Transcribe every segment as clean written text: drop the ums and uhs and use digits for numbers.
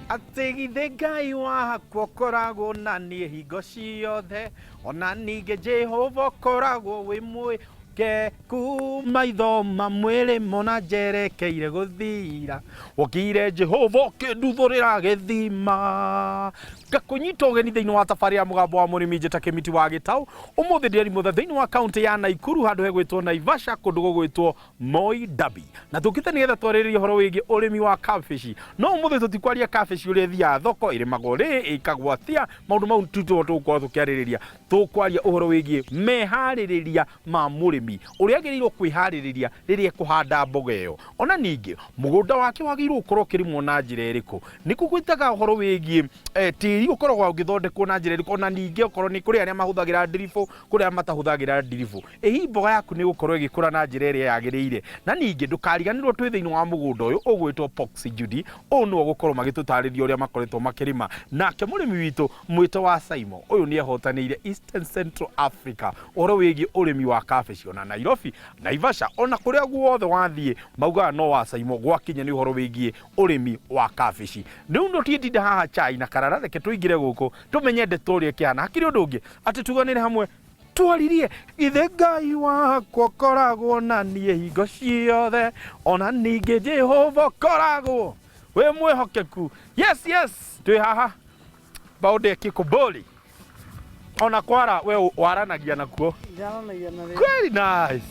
Atigithe Ngai wakwa koragwo na niĩ hingo ciothe, ona ningĩ Jehova koragwo wĩ mwĩke kuma ithoma mwĩrĩ mona njerekeire gũthira, wokire Jehova ũkĩnduthũrĩra gĩthima. Ngakũnyita ũgeni thĩinĩ wa thabarĩ ya mũgambo wa mũrĩmi njĩta Kĩmiti wa Gĩtaũ. Ũmũthĩ ndĩrĩ mũthe thĩinĩ wa kaunti ya Naikuru handũ hegwĩtwo Naivasha, kũndũ gũgwĩtwo Moi Dabi. Na tũkĩte nĩgetha twarĩrĩrie ũhoro wĩgiĩ ũrĩmi wa kabici. No ũmũthĩ tũtikwaria kabici ũrĩa ĩthiaga thoko, ĩrĩmagwo rĩ, ĩkagwo atĩa, maũndũ mau tũgũkorwo tũkĩarĩrĩria. Tũkwaria ũhoro wĩgiĩ meharĩrĩria ma mũrĩmi, ũrĩa agĩrĩirwo kwĩharĩrĩria rĩrĩa kũhanda mboga ĩyo. Ona ningĩ mũgũnda wake wagĩrĩirwo gũkorwo ũkĩrĩmwo na njĩra ĩrĩkũ. Nĩkuo gwĩtaga ũhoro wĩgiĩ tĩri ũkoragwo ũgĩthondekwo na njĩra ĩrĩkũ, ona ningĩ okorwo nĩ kũrĩ arĩa mahũthagĩra ndiribũ, kũrĩ arĩa matahũthagĩra ndiribũ. Hihi mboga yaku nĩ gũkorwo ĩgĩkũra na njĩra ĩrĩa yagĩrĩire. Na ningĩ ndũkariganĩrwo twĩ thĩinĩ wa mũgũnda ũyũ ũgwĩtwo Poxy Judy. Ũũ nĩwe gũkorwo magĩtũtarĩria ũrĩa makoretwo makĩrĩma. Nake mũrĩmi witũ mwĩto wa Saimo, ũyũ nĩ ehotanĩire Eastern Central Africa ũhoro wĩgiĩ ũrĩmi wa kabici. Ona Nairobi, Naivasha, ona kũrĩa guothe wathiĩ maugaga no wa Saimo gwakinya nĩ ũhoro wĩgiĩ ũrĩmi wa kabici. Rĩu no tũtinda haha chai na karara, reke tũingĩre gũkũ tũmenye ndeto ũrĩa kĩhana. Hakĩrĩ ũndũ ũngĩ atĩ tuganĩre hamwe twaririe githe Ngai wakwa koragwo na niĩ hingo ciothe, ona ningĩ Jehova koragwo wĩ mwĩhokeku. Yes, twĩ haha Baũndĩ Kĩkũmbũri. Ona kwara we waranagia nakuo? Ndaranagia na rĩo. Very nice.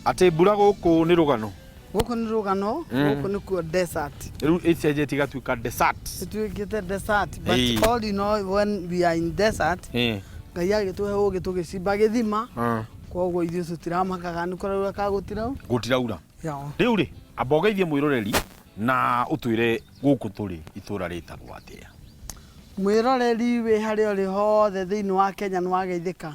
Atĩ mbura gũkũ nĩ rũgano? Gũkũ nĩ rũgano, gũkũ nĩ kuo desert. Rĩu ĩcenjetie igatuĩka desert. Ĩtuĩkĩte desert, but all in all when we are in desert, Ngai agĩtũhe ũgĩ tũgĩcimba gĩthima, koguo ithuĩ tũtiramakaga nĩ kũraura kana gũtiraura. Gũtiraura. Rĩu rĩ, amba ũgeithie mwĩroreri na ũtwĩre gũkũ tũrĩ itũra rĩtagwo atĩa? Mwĩroreri wĩ harĩa ũrĩ hothe thĩinĩ wa Kenya nĩ wageithĩka.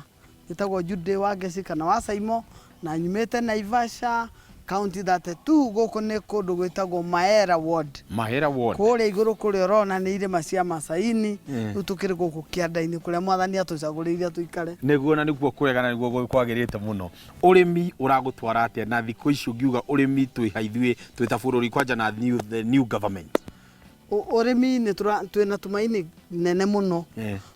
Gĩtagwo Judy wa Gĩci kana wa Saimo, na nyumĩte Naivasha, County 32. Gũkũ nĩ kũndũ gwĩtagwo Mahera Ward. Mahera Ward. Kũrĩa igũrũ kũrĩa ũrona nĩ irĩma cia Masaini. Rĩu tũkĩrĩ gũkũ kĩanda-inĩ kũrĩa Mwathani atũcagũrĩire tũikare. Nĩguo na nĩkuo kwega na nĩguo kwagĩrĩte mũno. Ũrĩmi ũragũtwara atĩa na thikũ ici ũngiuga ũrĩmi twĩ haithuĩ twĩ ta bũrũri kwanja na the new government? Ũrĩmi nĩ twĩna tumaini nene mũno,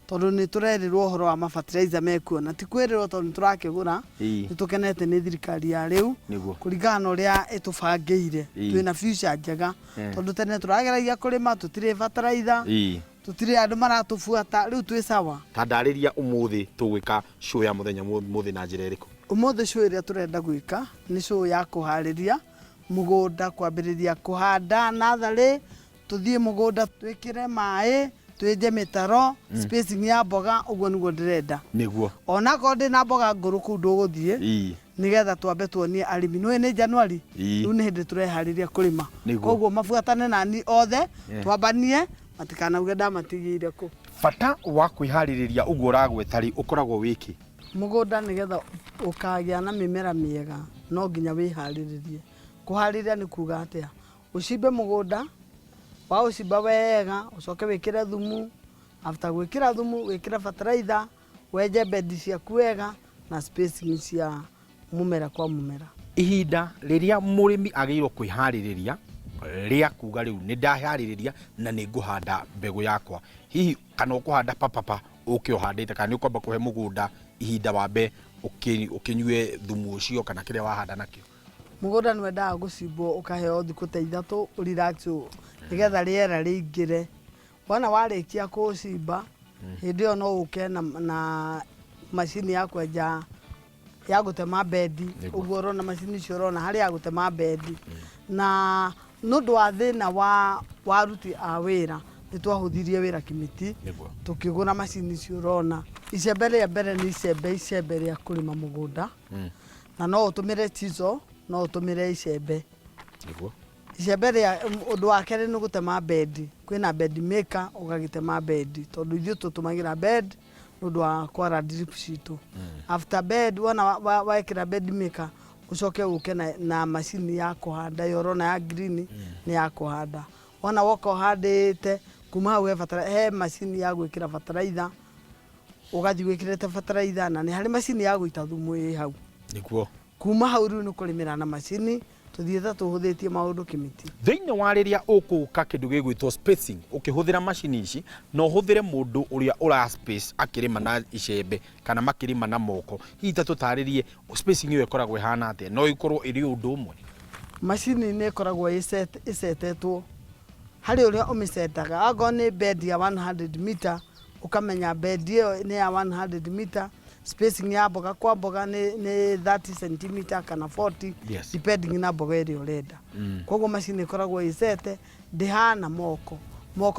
tondũ nĩ tũrerirwo ũhoro wa mafertilizer mekuo, na ti kwĩrĩrwo tondũ nĩ tũrakĩgũra. Nĩ tũkenete nĩ thirikari ya rĩu kũringana na ũrĩa ĩtũbangĩire. Twĩna future njega, tondũ tene tũrageragia kũrĩma tũtirĩ fertilizer, tũtirĩ andũ maratũbuata. Rĩu twĩ sawa. Ta ndarĩria ũmũthĩ tũgwĩka show ya mũthenya mũthĩ na njĩra ĩrĩkũ? Ũmũthĩ show ĩrĩa tũrenda gwĩka nĩ show ya kũharĩria mũgũnda, kwambĩrĩria kũhanda natharĩ, tuthiĩ mũgũnda twĩkĩre maĩ, twenje mĩtaro, spacing ya mboga. Ũguo nĩguo ndĩrenda. Nĩguo ona korwo ndĩ na mboga ngũrũ kũu ndũgũthiĩ, nĩgetha twambe tuonie arĩmi. Nĩwe nĩ Januari, rĩu nĩ hĩndĩ tũreharĩria kũrĩma, koguo mabuatane nani othe twambanie, matikanauge ndamatigĩire kũ. Bata wa kwĩharĩrĩria ũguo ũragweta rĩ ũkoragwo wĩkĩ? Mũgũnda nĩgetha ũkagĩa na mĩmera mĩega no nginya wĩharĩrĩrie. Kũharĩrĩria nĩ kuga atĩa? Ũcimbe mũgũnda, waũcimba wega ũcoke wĩkĩre thumu, after gwĩkĩra thumu wĩkĩre fertilizer, wenje bedi ciaku wega na spacing cia mũmera kwa mũmera. Ihinda rĩrĩa mũrĩmi agĩrĩirwo kwĩharĩrĩria rĩa kuga rĩu nĩ ndaharĩrĩria na nĩ ngũhanda mbegũ yakwa, hihi kana ũkũhanda papapa ũke ũhandĩte, kana nĩ ũkwamba kũhe mũgũnda ihinda wambe ũkĩnyue thumu ũcio kana kĩrĩa wahanda nakĩo? Mũgũnda nĩ wendaga gũcimbwo ũkaheo thikũ ta 3 ũrelax nĩgetha rĩera rĩingĩre. Wona warĩkia kũcimba, hĩndĩ ĩyo no ũke na macini ya kwenja ya gũtema bedi. Ũguo ũrona macini icio ũrona harĩa ya gũtema bedi. Na nũndũ wa thĩna wa aruti a wĩra nĩ twahũthirie wĩra Kĩmiti, tũkĩgũra macini icio ũrona. Icembe rĩa mbere nĩ icembe rĩa kũrĩma mũgũnda, na no ũtũmĩre chisel, no ũtũmĩre icembe. Icembe rĩa ũndũ wa kerĩ nĩ gũtema bedi. Kwĩna bed maker ũgagĩtema bedi, tondũ ithuĩ tũtũmagĩra bed nũndũ wa kwara drip citũ. After bed wona wekĩra bed maker ucoke ũke na macini ya kũhanda yorona ya green nĩ ya kũhanda. Wona woka ũhandĩte kuma hau he macini ya gwĩkĩra fertilizer, ũgathiĩ gwĩkĩrĩte fertilizer, na nĩ harĩ macini ya gũita thumu ĩ hau. Nĩkuo kuma hau riu nukurimira na macini tuthiete tuhuthitie maundu kimiti thiini wa riria ukuka kindu gigwitwo spacing ukihuthira macini ici no uhuthire mundu uria ura space akirima na icembe kana makirima na moko hihi ta tutaririe spacing iyo ikoragwo ihana atia no ikorwo iri undu umwe macini ni ikoragwo isetetwo hari uria umisetaga ago ni bed ya 100 meter ukamenya bed iyo ni ya 100 meter spacing ya boga kwa boga ni 30 cm kana 40 depending na boga iri urenda koguo macini ikoragwo isete ndihana moko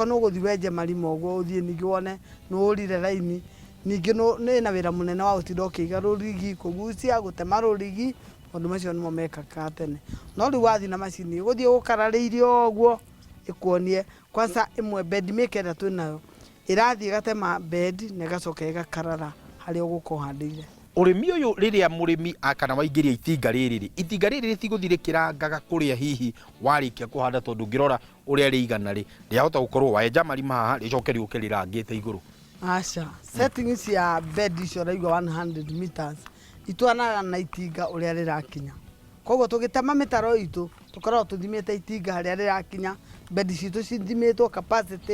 no guthi wenje marima ogwo uthie ningi wone no urire raini ningi no na wira munene wa utinda ukiiga rurigi kugucia gutema rurigi ondu macio nimo mekaga tene no ri wathi na macini guthie gukarariire ogwo ikuonie kwanza imwe bed maker twinayo irathi gatema bed na gacoka igakarara hari ugukuhandire urimi uyu riria murimi akana waingiria itinga riri ritiguthirekirangaga kuria hihi warikia kuhanda tondu ngirora uria riigana ri riahota gukorwo waenja marima haha ricoke riuke rirangite iguru acha settings ya bed icio raigwa 100 meters itwanaga na itinga uria rirakinya koguo tugitema mitaro itu tukorwo tuthimite itinga haria rirakinya bed citu cithimitwo capacity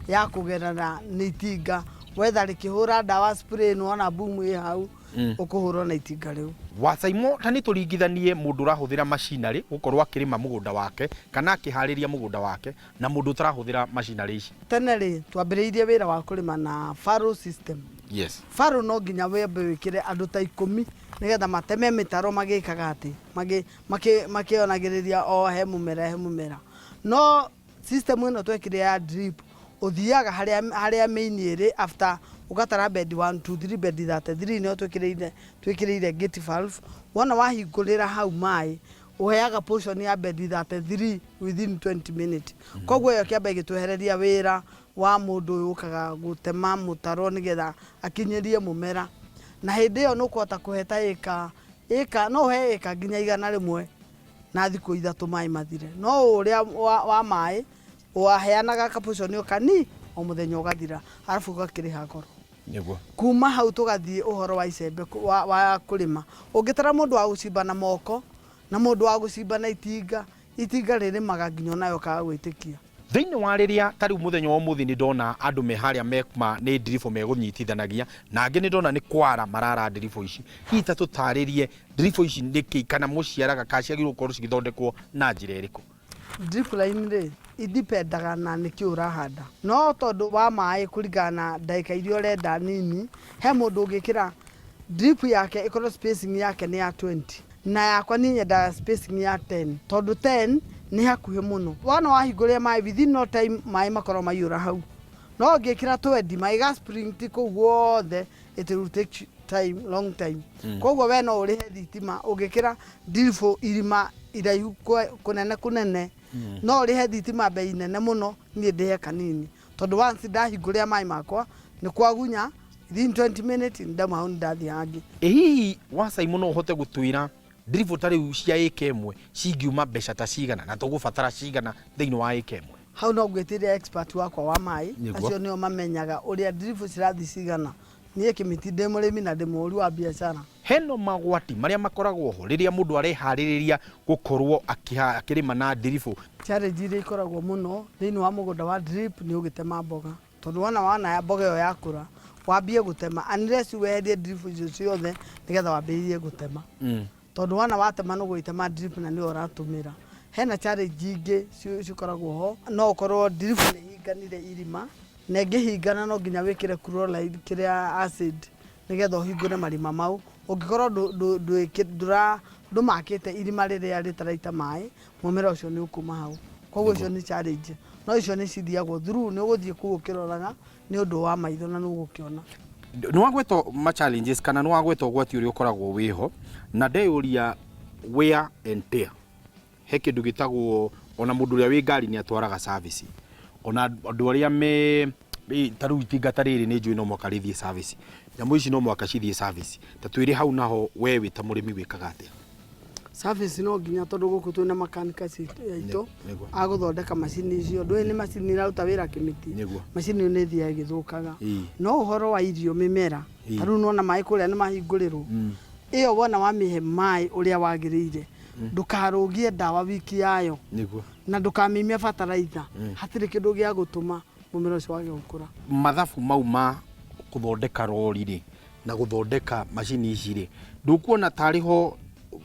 ya kugerana ni itinga whether rikihura dawa spray no na boom ĩ hau ukuhurwo na itinga riu wacaimo tani turingithanie mundu rahuthira machinery gukorwo akirima mugunda wake kana akihariria mugunda wake na mundu tarahuthira machinery ici tene ri twambiriirie wira wa kurima na furrow system furrow no nginya wembe wikire andu ta 10 nigetha mateme mitaro magikaga ati makionagiriria o he mumera no system ino twekire ya drip uthiaga haria main iri after ugatara bed 1 2 3 bed 33 no twikiriire gate valve wona wahingurira hau mai uheaga portion ya bed 33 within 20 minutes koguo yo kiamba gitwehereria wira wa mundu ukaga gutema mutaro nigetha akinyirie mumera na hindi yo nukuhota kuheta ika no he ika nginya 100 na thiku 3 mai mathire no uria wa mai waheanaga kaportion yo kani o muthenya ugathira arafu gakiriha goro niguo kuma hau tugathie uhoro wa icembe wa kurima ungitara mundu wa gucimba na moko na mundu wa gucimba na itinga ririmaga nginya nayo kaga gwitikia thiini wa riria tari muthenya wa muthi ni ndona andu me haria mekuma ni ndiribo megunyitithanagia na angi ni ndona ni kwara marara ndiribo ici hihi ta tutaririe ndiribo ici ndiki kana muciaraga kaciagirwo korwo cigithondekwo na njira iriku drip line ri idipendaga na niki urahanda no tondu wa mai kuringana ndaika iria urenda nini he mundu ungikira drip yake ikorwo spacing yake ni ya 20 na yakwa ni nyenda spacing ya 10 tondu 10 ni hakuhe muno wana wahinguria mai within no time mai makorwo mayura hau no ungikira 20 mai ga spring ti kuguothe it will take time long time koguo we no urihe thitima ungikira drip irima iraihu kunene no rihe thitima bei nene muno ni ndihe kanini tondu once ndahinguria mai makwa ni kwagunya within 20 minutes ndama hau ndathi hangi hihi wacaimo no uhote gutwira ndiribo tari cia ika imwe cingiuma mbeca ta cigana na tugubatara cigana thiini wa ika imwe hau no gwitiria expert wakwa wa mai acio nio mamenyaga uria ndiribo cirathi cigana nie kimiti ndi murimi na ndi muri wa biashara heno magwati maria makoragwo ho riria mundu arehaririria gukorwo akirima na ndiribo challenge iria ikoragwo muno thiini wa mugunda wa drip ni ugitema mboga tondu wana ya mboga yo yakura wambie gutema unless weherie drip icio ciothe nigetha wambiririe gutema tondu wana watema no guitema drip na ni uratumira hena challenge ingi cikoragwo ho no ukorwo drip ni hinganire irima na ngihingana no nginya wikire chloride kiria acid nigetha uhingure marima mau ungikorwo ndumakite irima riria ritaraita mai mumera ucio ni ukuma hau koguo ucio ni challenge no icio ni cithiagwo through ni uguthie kuo kiroraga ni undu wa maitho na nugukiona ni wagweto ma challenges kana ni wagweto gwati uri ukoragwo wiho na ndeuria wear and tear he kindu gitagwo ona mundu uria wi ngari ni atwaraga service ona andu aria me taru itinga riri ni njui no mwaka rithie service nyamu ici no mwaka cithie service ta twiri hau naho we wi ta murimi wikaga atia service no nginya tondu guku twina mechanical yaito aguthondeka macini icio ndui ni macini rauta wira kimiti macini ni thia igithukaga no uhoro wa irio mimera taru no na mai kuria ni mahingurirwo iyo wona wamihe mai uria wagirire ndukarugie ndawa wiki yayo niguo na ndukamimia fertilizer hatire kindu gia gutuma mumero ucio wage gukura. Mathabu mau ma kuthondeka rori ri na guthondeka macini ici ri ndukuona tariho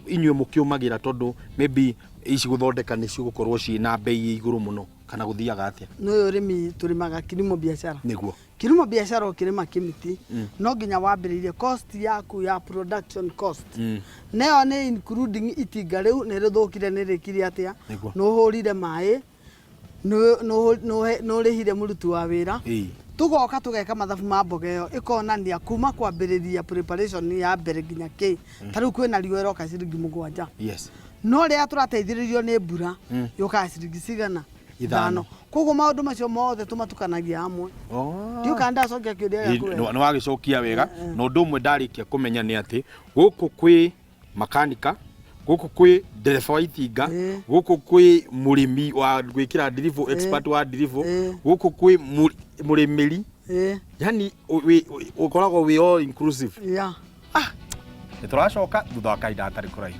inyue mukiumagira tondu maybe ici guthondeka ni cigukorwo ci na bei iguru muno kana guthiaga atia? No urimi turimaga kilimo biashara niguo kilimo biashara ukirima kimiti no nginya wambiririe cost yaku ya production cost nayo ni including itinga riu ni rithukire ni rikiri atia no hurire mai no rihire murutu wa wira tugoka tugeka mathabu ma mboga iyo ikonania kuma kwambiriria preparation ya mbere nginya ki tariu kwina riu eroka ciringi 7 yes no ria turateithiririo ni mbura yoka ciringi cigana 5 koguo maundu macio mothe tumatukanagia hamwe ndio kanda cokia kiuria yaku no wagicokia wega no ndu mwe ndarikia kumenya ni ati guku kwi makanika guku kwi ndereba wa itinga guku kwi murimi wa gwikira delivery expert wa delivery guku kwi murimiri yani ukoragwo we all inclusive yeah nituracoka thutha wa kaida atari kuraihu.